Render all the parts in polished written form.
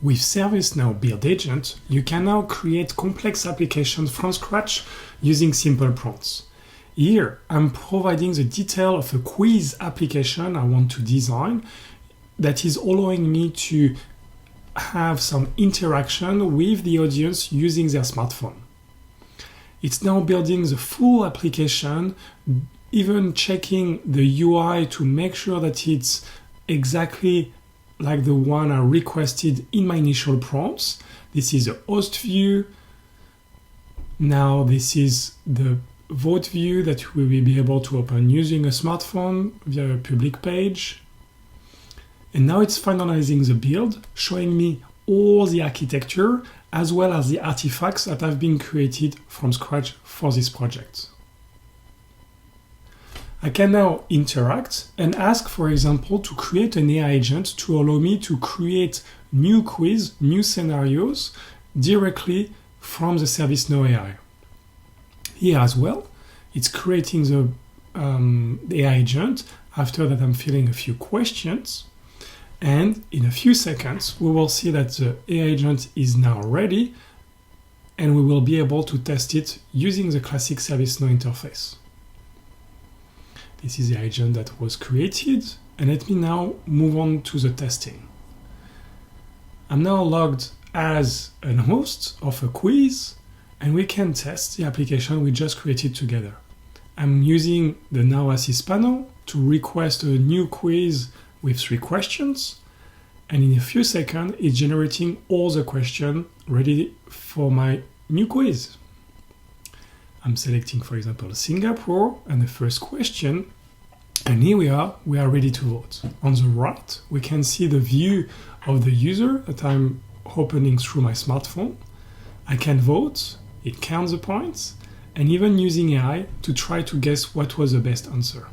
With ServiceNow Build Agent, you can now create complex applications from scratch using simple prompts. Here, I'm providing the detail of a quiz application I want to design that is allowing me to have some interaction with the audience using their smartphone. It's now building the full application, even checking the UI to make sure that it's exactly like the one I requested in my initial prompts. This is a host view. Now this is the vote view that we will be able to open using a smartphone via a public page. And now it's finalizing the build, showing me all the architecture as well as the artifacts that have been created from scratch for this project. I can now interact and ask, for example, to create an AI agent to allow me to create new quiz, new scenarios directly from the ServiceNow AI. Here as well, it's creating the AI agent. After that, I'm filling a few questions. And in a few seconds, we will see that the AI agent is now ready, and we will be able to test it using the classic ServiceNow interface. This is the agent that was created, and let me now move on to the testing. I'm now logged as a host of a quiz, and we can test the application we just created together. I'm using the Now Assist panel to request a new quiz with 3 questions, and in a few seconds, it's generating all the questions ready for my new quiz. I'm selecting, for example, Singapore and the first question, and here we are ready to vote. On the right, we can see the view of the user that I'm opening through my smartphone. I can vote, it counts the points, and even using AI to try to guess what was the best answer.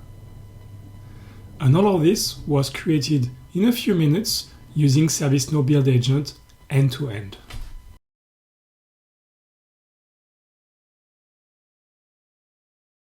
And all of this was created in a few minutes using ServiceNow Build Agent end-to-end.